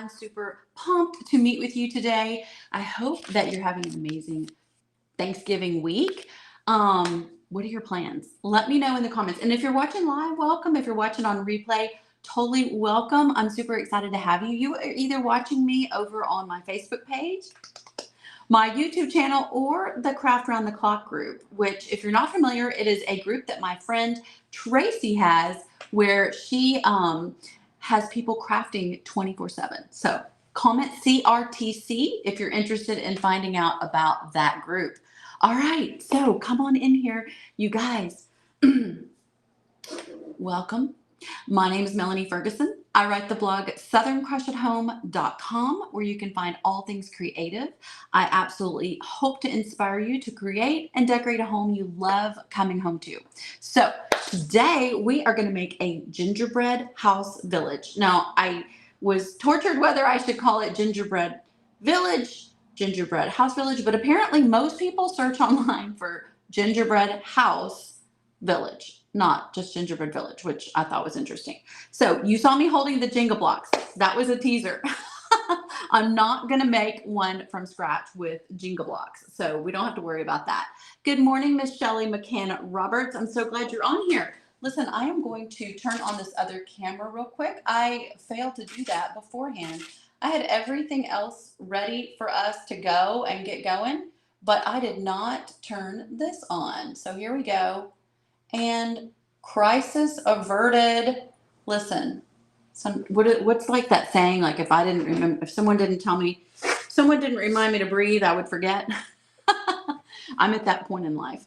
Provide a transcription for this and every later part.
I'm super pumped to meet with you today. I hope that you're having an amazing Thanksgiving week. What are your plans? Let me know in the comments. And if you're watching live, welcome. If you're watching on replay, totally welcome. I'm super excited to have you. You are either watching me over on my Facebook page, my YouTube channel, or the Craft Round the Clock group, which, if you're not familiar, it is a group that my friend Tracy has where she has people crafting 24/7. So comment CRTC if you're interested in finding out about that group. All right, so come on in here, you guys. Welcome. My name is Melanie Ferguson. I write the blog southerncrushethome.com, where you can find all things creative. I absolutely hope to inspire you to create and decorate a home you love coming home to. So today we are going to make a gingerbread house village. Now, I was tortured whether I should call it gingerbread village, gingerbread house village, but apparently most people search online for gingerbread house village, not just gingerbread village, which I thought was interesting. So you saw me holding the Jenga blocks. That was a teaser. I'm not going to make one from scratch with Jenga blocks, so we don't have to worry about that. Good morning, Miss Shelley McCann Roberts. I'm so glad you're on here. Listen, I am going to turn on this other camera real quick. I failed to do that beforehand. I had everything else ready for us to go and get going, but I did not turn this on. So here we go. And crisis averted. Listen, what's like that saying? Like, if I didn't remember, if someone didn't tell me, someone didn't remind me to breathe, I would forget. I'm at that point in life.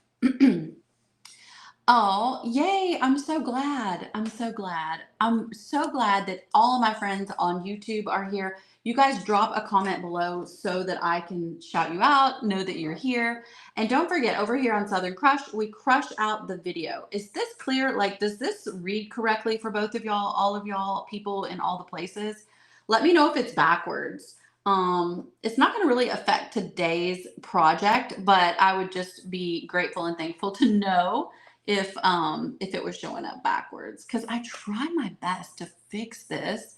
Oh, yay. I'm so glad. I'm so glad. I'm so glad that all of my friends on YouTube are here. You guys drop a comment below so that I can shout you out, know that you're here. And don't forget, over here on Southern Crush, we crush out the video. Is this clear? Like, does this read correctly for both of y'all, all of y'all, people in all the places? Let me know if it's backwards. It's not going to really affect today's project, but I would just be grateful and thankful to know if it was showing up backwards, because I try my best to fix this,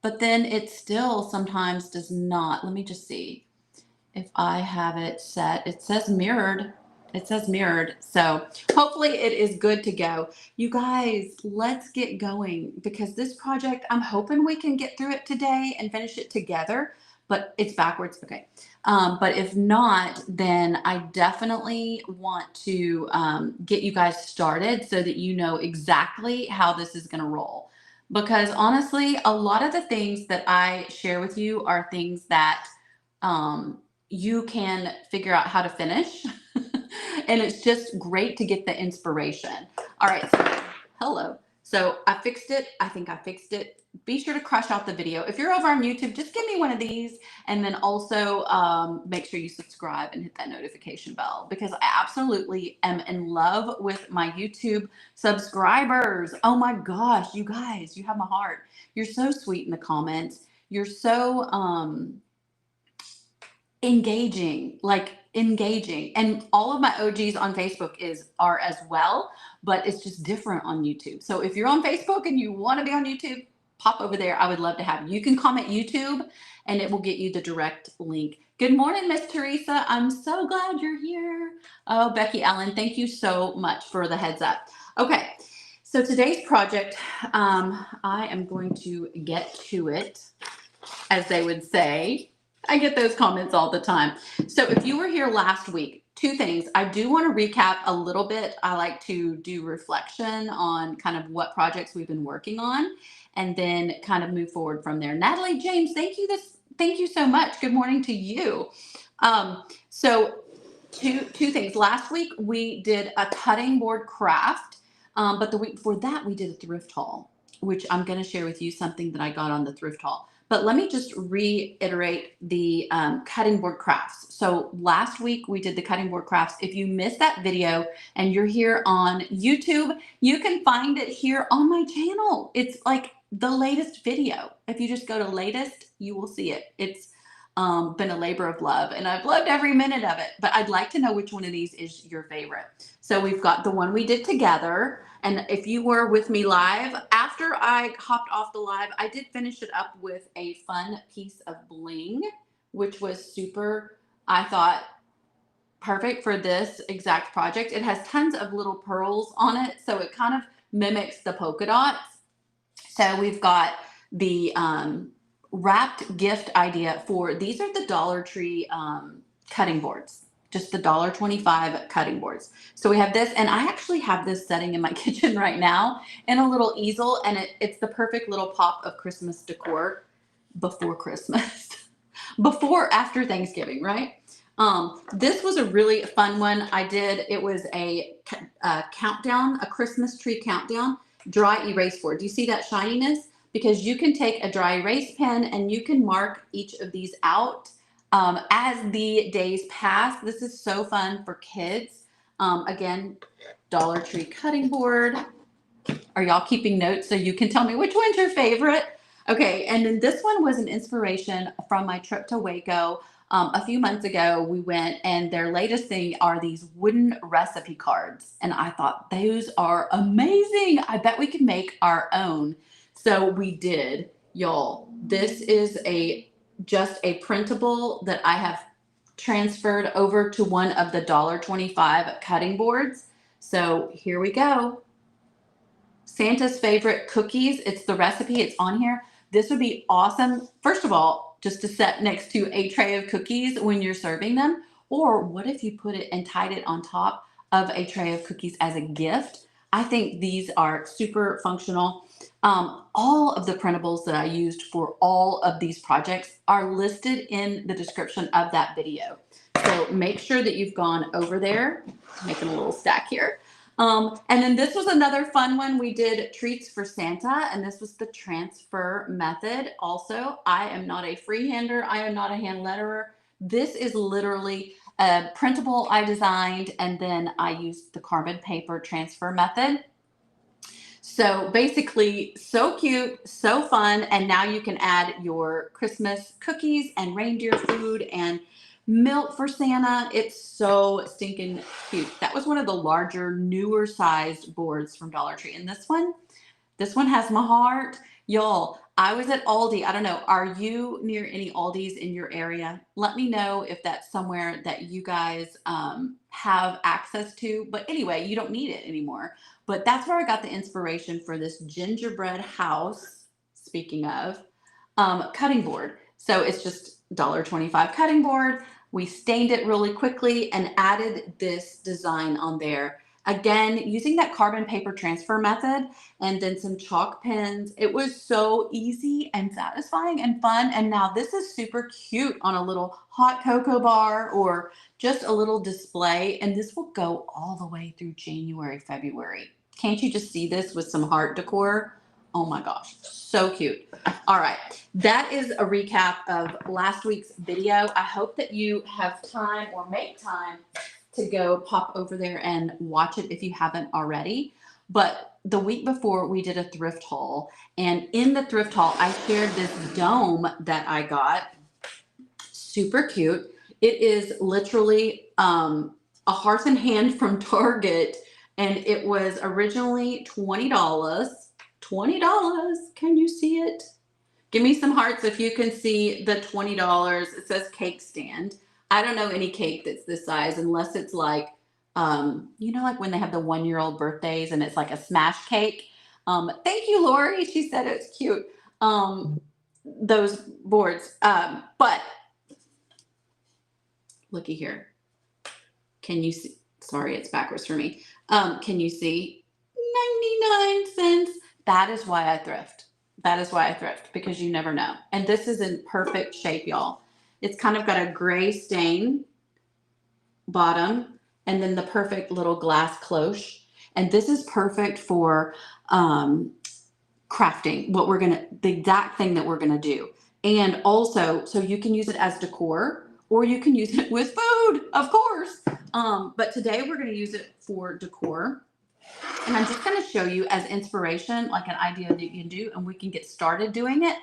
but then it still sometimes does not. Let me just see if I have it set. It says mirrored. It says mirrored. So hopefully it is good to go. You guys, let's get going, because this project, I'm hoping we can get through it today and finish it together, but it's backwards. Okay. But if not, then I definitely want to get you guys started so that you know exactly how this is going to roll. Because honestly, a lot of the things that I share with you are things that you can figure out how to finish. And it's just great to get the inspiration. All right, so hello. So I fixed it. I think I fixed it. Be sure to crush out the video. If you're over on YouTube, just give me one of these, and then also make sure you subscribe and hit that notification bell, because I absolutely am in love with my YouTube subscribers. Oh my gosh, you guys, you have my heart. You're so sweet in the comments. You're so engaging, and all of my OGs on Facebook are as well, but it's just different on YouTube. So if you're on Facebook and you want to be on YouTube, pop over there. I would love to have you. You can comment YouTube and it will get you the direct link. Good morning, Miss Teresa. I'm so glad you're here. Oh, Becky Allen, thank you so much for the heads up. Okay, so today's project, I am going to get to it, as they would say. I get those comments all the time. So if you were here last week, two things. I do want to recap a little bit. I like to do reflection on kind of what projects we've been working on, and then kind of move forward from there. Natalie James, thank you so much. Good morning to you. So two things. Last week we did a cutting board craft, but the week before that we did a thrift haul, which I'm going to share with you something that I got on the thrift haul. But let me just reiterate the cutting board crafts. So last week we did the cutting board crafts. If you missed that video and you're here on YouTube, you can find it here on my channel. It's like the latest video. If you just go to latest, you will see it. It's been a labor of love, and I've loved every minute of it. But I'd like to know which one of these is your favorite. So we've got the one we did together, And if you were with me live, after I hopped off the live, I did finish it up with a fun piece of bling, which was super, I thought, perfect for this exact project. It has tons of little pearls on it, so it kind of mimics the polka dots. So we've got the wrapped gift idea for, these are the Dollar Tree cutting boards, just the $1.25 cutting boards. So we have this, and I actually have this setting in my kitchen right now in a little easel, and it's the perfect little pop of Christmas decor before Christmas, after Thanksgiving, right? This was a really fun one. It was a countdown, a Christmas tree countdown, dry erase board. Do you see that shininess? Because you can take a dry erase pen and you can mark each of these out as the days pass. This is so fun for kids. Again, Dollar Tree cutting board. Are y'all keeping notes so you can tell me which one's your favorite? Okay, and then this one was an inspiration from my trip to Waco. A few months ago, we went, and their latest thing are these wooden recipe cards. And I thought, those are amazing. I bet we could make our own. So we did, y'all. This is just a printable that I have transferred over to one of the $1.25 cutting boards. So here we go. Santa's favorite cookies. It's the recipe. It's on here. This would be awesome. First of all, just to set next to a tray of cookies when you're serving them. Or what if you put it and tied it on top of a tray of cookies as a gift? I think these are super functional. All of the printables that I used for all of these projects are listed in the description of that video. So make sure that you've gone over there. Making a little stack here. And then this was another fun one. We did treats for Santa, and this was the transfer method. Also, I am not a freehander. I am not a hand letterer. This is literally a printable I designed, and then I used the carbon paper transfer method. So basically, so cute, so fun. And now you can add your Christmas cookies and reindeer food and milk for Santa. It's so stinking cute. That was one of the larger, newer sized boards from Dollar Tree. And this one has my heart. Y'all, I was at Aldi. I don't know. Are you near any Aldis in your area? Let me know if that's somewhere that you guys have access to. But anyway, you don't need it anymore. But that's where I got the inspiration for this gingerbread house, speaking of, cutting board. So it's just $1.25 cutting board. We stained it really quickly and added this design on there. Again, using that carbon paper transfer method and then some chalk pens. It was so easy and satisfying and fun. And now this is super cute on a little hot cocoa bar or just a little display. And this will go all the way through January, February. Can't you just see this with some heart decor? Oh my gosh, so cute. All right, that is a recap of last week's video. I hope that you have time or make time to go pop over there and watch it if you haven't already. But the week before, we did a thrift haul. And in the thrift haul, I shared this dome that I got. Super cute. It is literally a heart and hand from Target. And it was originally $20. $20. Can you see it? Give me some hearts if you can see the $20. It says cake stand. I don't know any cake that's this size unless it's like, like when they have the 1-year-old birthdays and it's like a smash cake. Thank you, Lori. She said it's cute. Those boards. But looky here. Can you see? Sorry, it's backwards for me. Can you see? 99 cents. That is why I thrift. That is why I thrift, because you never know. And this is in perfect shape, y'all. It's kind of got a gray stain bottom and then the perfect little glass cloche. And this is perfect for crafting, the exact thing that we're gonna do. And also, so you can use it as decor or you can use it with food, of course. But today we're gonna use it for decor. And I'm just going to show you as inspiration, like an idea that you can do, and we can get started doing it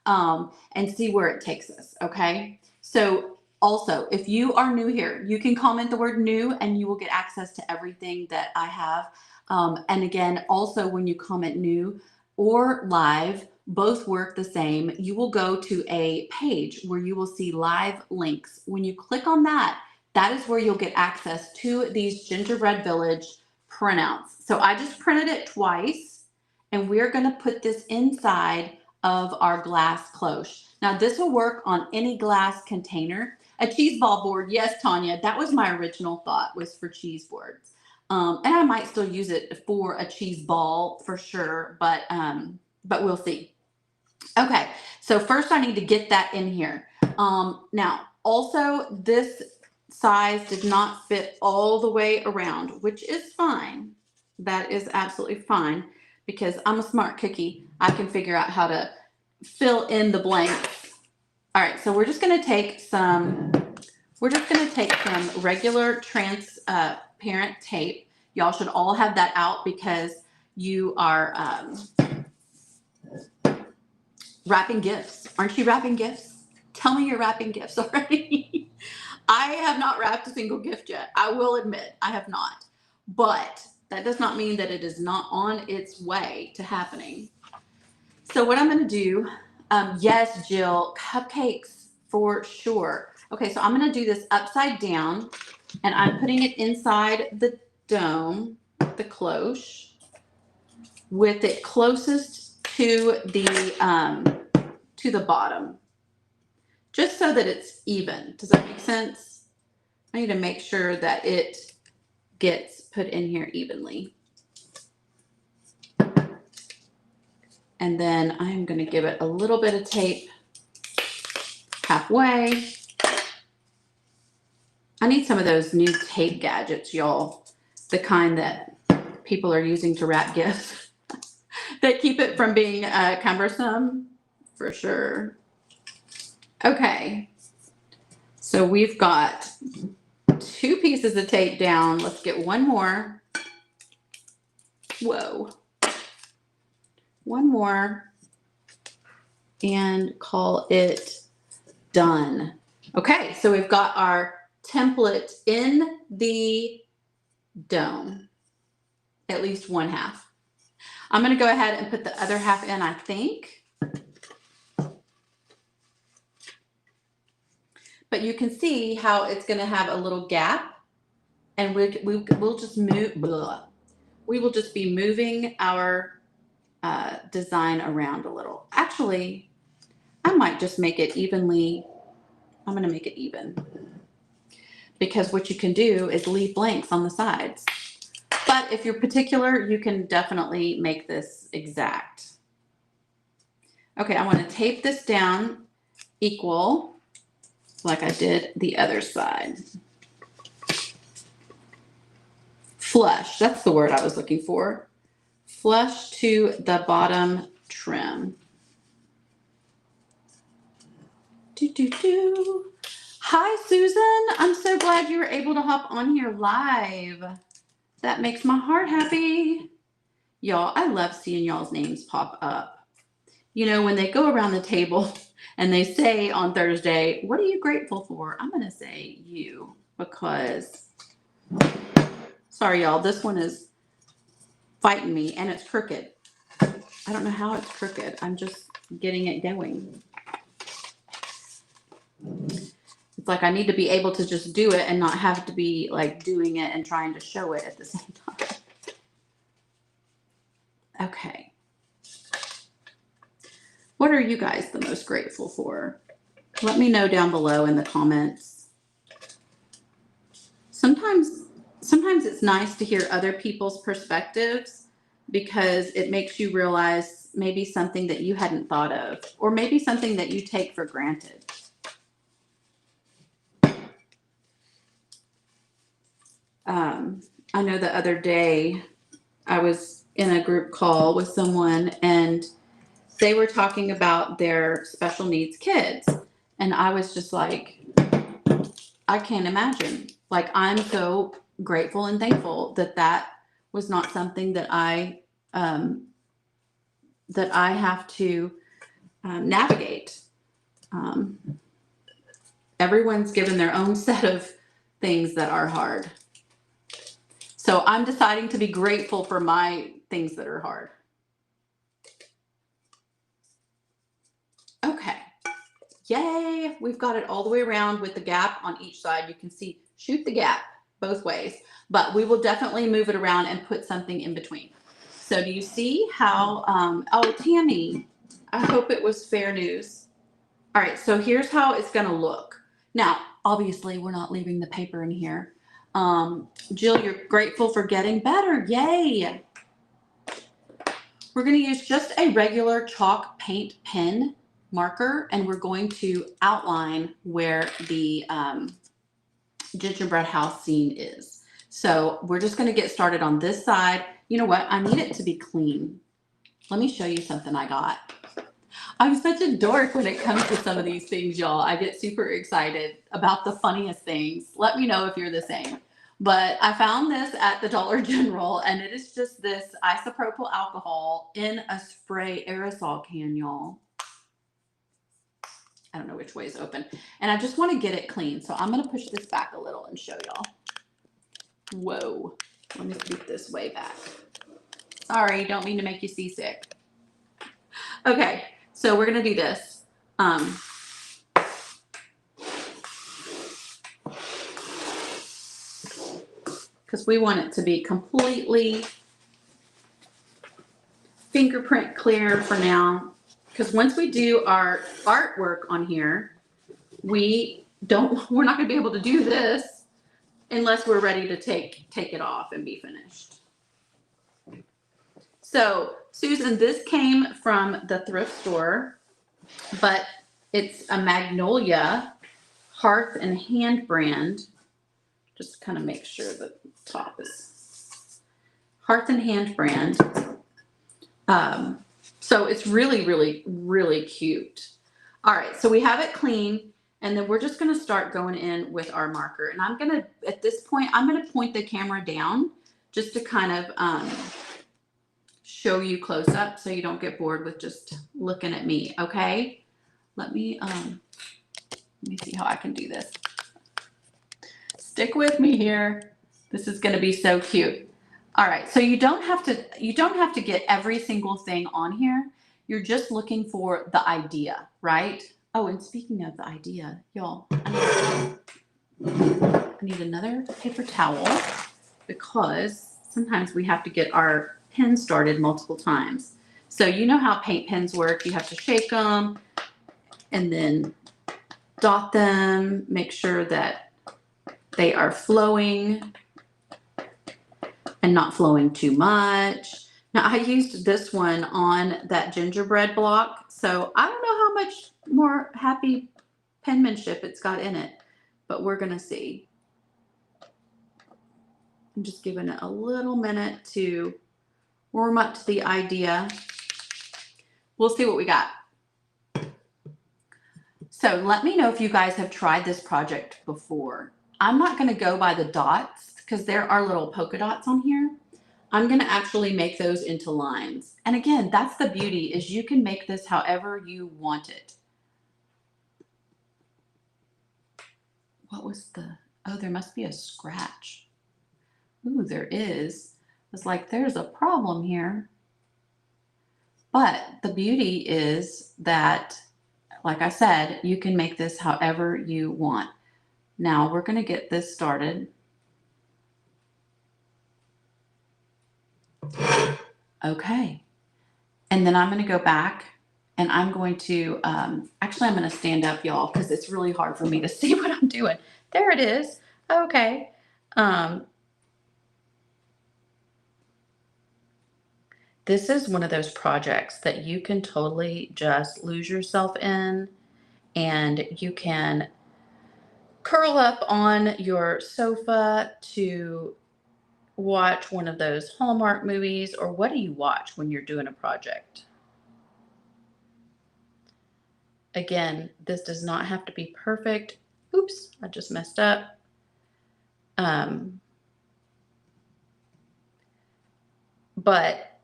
and see where it takes us, okay? So also, if you are new here, you can comment the word new and you will get access to everything that I have And again, also when you comment new or live, both work the same. You will go to a page where you will see live links. When you click on that, that is where you'll get access to these Gingerbread Village printouts. So I just printed it twice, and we're going to put this inside of our glass cloche. Now this will work on any glass container. A cheese ball board, yes, Tanya, that was my original thought, was for cheese boards. And I might still use it for a cheese ball for sure, but we'll see. Okay, so first I need to get that in here. Now, also this size did not fit all the way around, which is fine. That is absolutely fine because I'm a smart cookie. I can figure out how to fill in the blanks. All right, so we're just gonna take some regular transparent tape. Y'all should all have that out because you are wrapping gifts. Aren't you wrapping gifts? Tell me you're wrapping gifts already. I have not wrapped a single gift yet. I will admit I have not. But that does not mean that it is not on its way to happening. So what I'm going to do, yes, Jill, cupcakes for sure. Okay, so I'm going to do this upside down, and I'm putting it inside the dome, the cloche, with it closest to the bottom, just so that it's even. Does that make sense? I need to make sure that it gets put in here evenly. And then I'm going to give it a little bit of tape halfway. I need some of those new tape gadgets, y'all. The kind that people are using to wrap gifts that keep it from being cumbersome, for sure. Okay, so we've got 2 pieces of tape down. Let's get one more. Whoa. One more and call it done. Okay, so we've got our template in the dome, at least one half. I'm going to go ahead and put the other half in, I think. But you can see how it's going to have a little gap, and we'll just move. Blah. We will just be moving our design around a little. Actually, I might just make it evenly. I'm going to make it even, because what you can do is leave blanks on the sides. But if you're particular, you can definitely make this exact. Okay, I want to tape this down equal, like I did the other side. Flush, that's the word I was looking for. Flush to the bottom trim. Hi, Susan. I'm so glad you were able to hop on here live. That makes my heart happy. Y'all, I love seeing y'all's names pop up. You know, when they go around the table and they say on Thursday, what are you grateful for? I'm going to say you, because, sorry, y'all, this one is fighting me and it's crooked. I don't know how it's crooked. I'm just getting it going. It's like I need to be able to just do it and not have to be like doing it and trying to show it at the same time. Okay. What are you guys the most grateful for? Let me know down below in the comments. Sometimes it's nice to hear other people's perspectives, because it makes you realize maybe something that you hadn't thought of, or maybe something that you take for granted. I know the other day I was in a group call with someone, and they were talking about their special needs kids. And I was just like, I can't imagine. Like, I'm so grateful and thankful that that was not something that I have to navigate. Everyone's given their own set of things that are hard. So I'm deciding to be grateful for my things that are hard. Okay. Yay. We've got it all the way around with the gap on each side. You can see, shoot the gap both ways, but we will definitely move it around and put something in between. So do you see how, oh, Tammy, I hope it was fair news. All right, so here's how it's gonna look. Now, obviously we're not leaving the paper in here. Jill, you're grateful for getting better, yay. We're gonna use just a regular chalk paint pen marker, and we're going to outline where the gingerbread house scene is. So we're just gonna get started on this side. You know what, I need it to be clean. Let me show you something I got. I'm such a dork when it comes to some of these things, y'all. I get super excited about the funniest things. Let me know if you're the same. But I found this at the Dollar General, and it is just this isopropyl alcohol in a spray aerosol can, y'all. I don't know which way is open. And I just want to get it clean. So I'm going to push this back a little and show y'all. Whoa. Let me scoot this way back. Sorry, don't mean to make you seasick. Okay, so we're going to do this. Because we want it to be completely fingerprint clear for now. Because once we do our artwork on here, we're not going to be able to do this unless we're ready to take it off and be finished. So, Susan, this came from the thrift store, but it's a Magnolia Hearth and Hand brand. Just kind of make sure the top is Hearth and Hand brand. So it's really, really, really cute. All right, so we have it clean, and then we're just gonna start going in with our marker. And I'm gonna, at this point, I'm gonna point the camera down just to kind of show you close up so you don't get bored with just looking at me, okay? Let me see how I can do this. Stick with me here. This is gonna be so cute. All right, so you don't have to get every single thing on here. You're just looking for the idea, right? Oh, and speaking of the idea, y'all, I need another paper towel because sometimes we have to get our pen started multiple times. So you know how paint pens work. You have to shake them and then dot them, make sure that they are flowing and not flowing too much. Now I used this one on that gingerbread block, so I don't know how much more happy penmanship it's got in it, but we're gonna see. I'm just giving it a little minute to warm up to the idea. We'll see what we got. So let me know if you guys have tried this project before. I'm not gonna go by the dots because there are little polka dots on here. I'm gonna actually make those into lines. And again, that's the beauty, is you can make this however you want it. What was oh, there must be a scratch. Ooh, there is. It's like, there's a problem here. But the beauty is that, like I said, you can make this however you want. Now we're gonna get this started. Okay, and then I'm going to go back and I'm going to, actually I'm going to stand up, y'all, because it's really hard for me to see what I'm doing. There it is. Okay. This is one of those projects that you can totally just lose yourself in, and you can curl up on your sofa to watch one of those Hallmark movies. Or what do you watch when you're doing a project? Again, this does not have to be perfect. Oops, I just messed up. But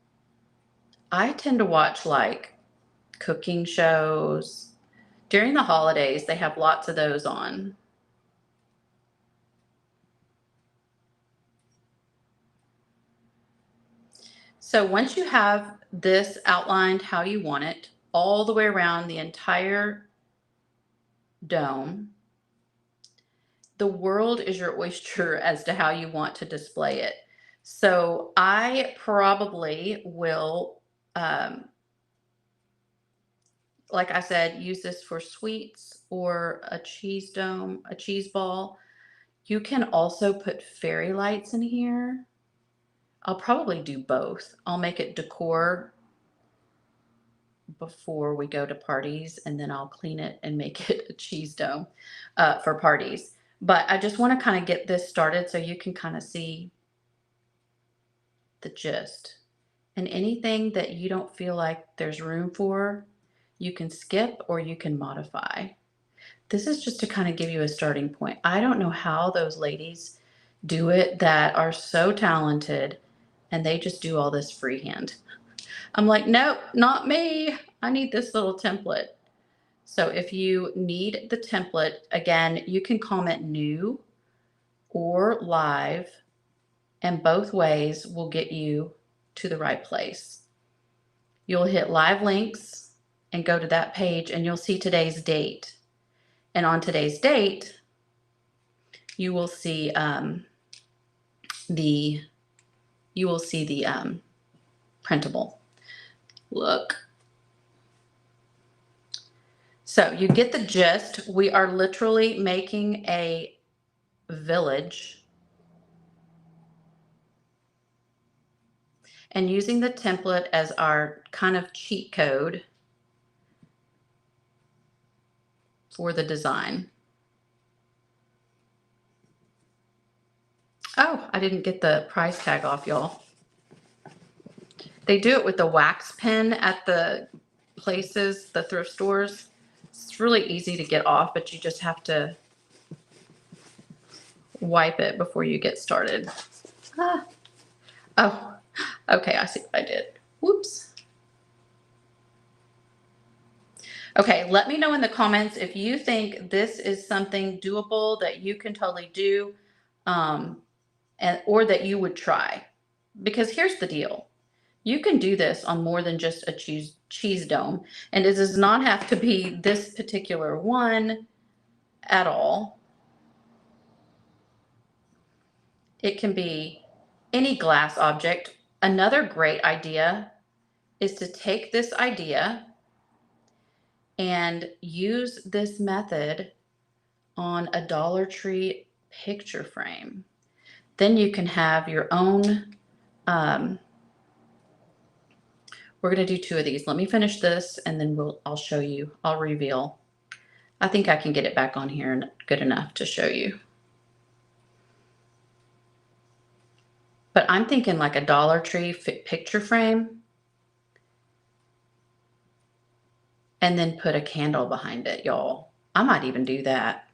I tend to watch like cooking shows. During the holidays, they have lots of those on. So once you have this outlined how you want it, all the way around the entire dome, the world is your oyster as to how you want to display it. So I probably will, like I said, use this for sweets or a cheese dome, a cheese ball. You can also put fairy lights in here. I'll probably do both. I'll make it decor before we go to parties, and then I'll clean it and make it a cheese dome for parties. But I just want to kind of get this started so you can kind of see the gist. And anything that you don't feel like there's room for, you can skip or you can modify. This is just to kind of give you a starting point. I don't know how those ladies do it that are so talented and they just do all this freehand. I'm like, nope, not me. I need this little template. So if you need the template, again, you can comment new or live, and both ways will get you to the right place. You'll hit live links and go to that page and you'll see today's date. And on today's date, you will see the printable. Look. So you get the gist. We are literally making a village and using the template as our kind of cheat code for the design. Oh, I didn't get the price tag off, y'all. They do it with the wax pen at the places, the thrift stores. It's really easy to get off, but you just have to wipe it before you get started. Ah. Oh, okay, I see what I did. Whoops. Okay, let me know in the comments if you think this is something doable that you can totally do, or that you would try. Because here's the deal. You can do this on more than just a cheese dome. And it does not have to be this particular one at all. It can be any glass object. Another great idea is to take this idea and use this method on a Dollar Tree picture frame. Then you can have your own, we're going to do 2 of these. Let me finish this and then I'll show you, I'll reveal. I think I can get it back on here good enough to show you. But I'm thinking like a Dollar Tree picture frame and then put a candle behind it, y'all. I might even do that.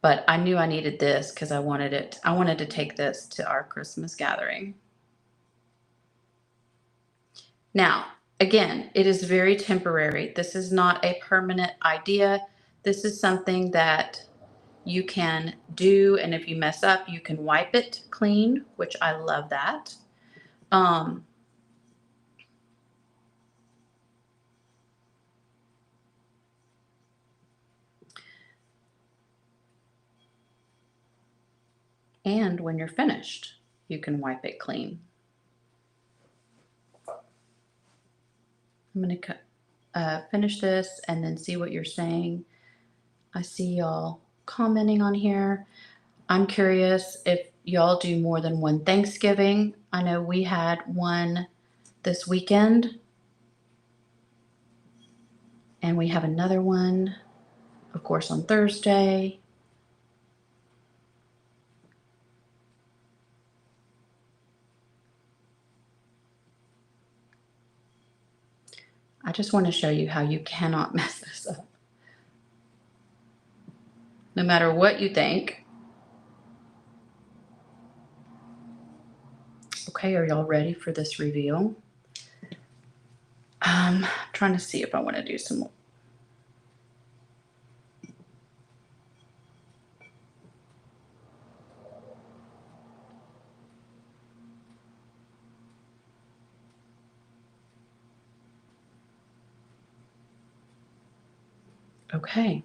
But I knew I needed this because I wanted to take this to our Christmas gathering. Now, again, it is very temporary. This is not a permanent idea. This is something that you can do, and if you mess up, you can wipe it clean, which I love that. And when you're finished, you can wipe it clean. I'm going to finish this and then see what you're saying. I see y'all commenting on here. I'm curious if y'all do more than one Thanksgiving. I know we had one this weekend, and we have another one, of course, on Thursday. I just want to show you how you cannot mess this up. No matter what you think. Okay, are y'all ready for this reveal? Trying to see if I want to do some more. Okay.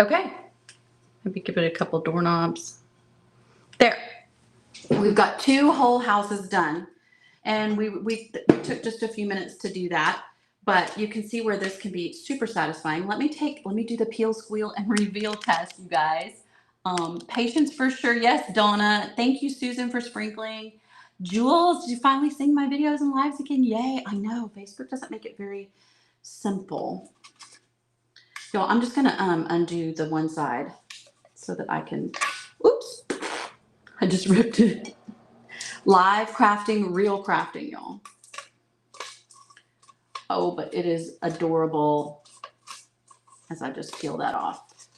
Okay. Maybe give it a couple doorknobs. There. We've got 2 whole houses done. And we took just a few minutes to do that. But you can see where this can be super satisfying. Let me do the peel, squeal, and reveal test, you guys. Patience for sure. Yes, Donna. Thank you, Susan, for sprinkling. Jules, did you finally sing my videos and lives again? Yay. I know. Facebook doesn't make it very simple. Y'all, I'm just going to undo the one side so that I can, oops, I just ripped it. Live crafting, real crafting, y'all. Oh, but it is adorable as I just peel that off.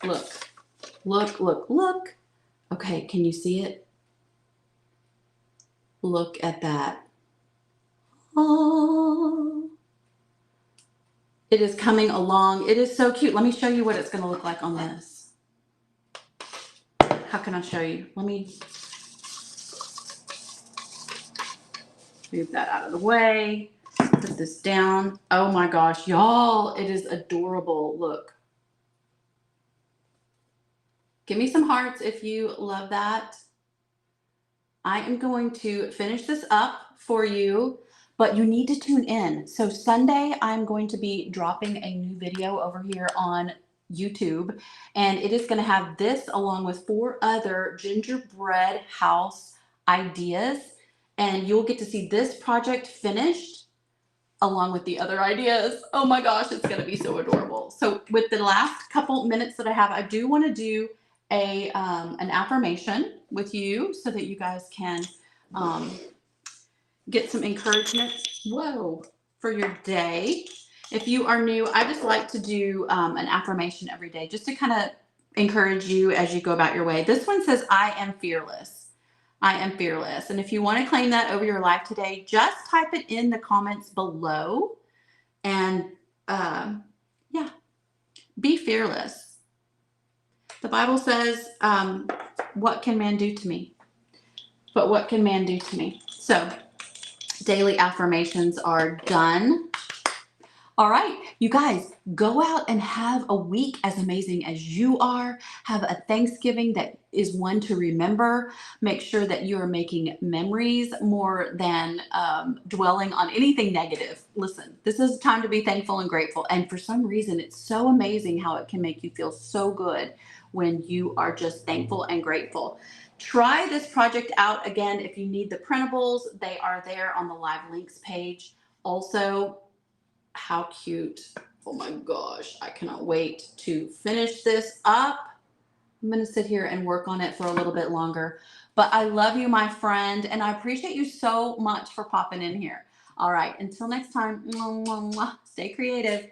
Look, look, look, look. Okay, can you see it? Look at that. Oh, it is coming along. It is so cute. Let me show you what it's going to look like on this. How can I show you? Let me move that out of the way. Put this down. Oh my gosh, y'all, it is adorable. Look. Give me some hearts if you love that. I am going to finish this up for you, but you need to tune in. So Sunday, I'm going to be dropping a new video over here on YouTube, and it is going to have this along with 4 other gingerbread house ideas, and you'll get to see this project finished along with the other ideas. Oh my gosh, it's going to be so adorable. So with the last couple minutes that I have, I do want to do an affirmation with you so that you guys can get some encouragement, for your day. If you are new, I just like to do an affirmation every day just to kind of encourage you as you go about your way. This one says, I am fearless. I am fearless. And if you want to claim that over your life today, just type it in the comments below and yeah, be fearless. The Bible says, what can man do to me? But what can man do to me? So daily affirmations are done. All right, you guys, go out and have a week as amazing as you are. Have a Thanksgiving that is one to remember. Make sure that you are making memories more than dwelling on anything negative. Listen, this is a time to be thankful and grateful. And for some reason, it's so amazing how it can make you feel so good when you are just thankful and grateful. Try this project out. Again, if you need the printables, they are there on the live links page. Also, how cute. Oh my gosh, I cannot wait to finish this up. I'm going to sit here and work on it for a little bit longer. But I love you, my friend, and I appreciate you so much for popping in here. All right, until next time, stay creative.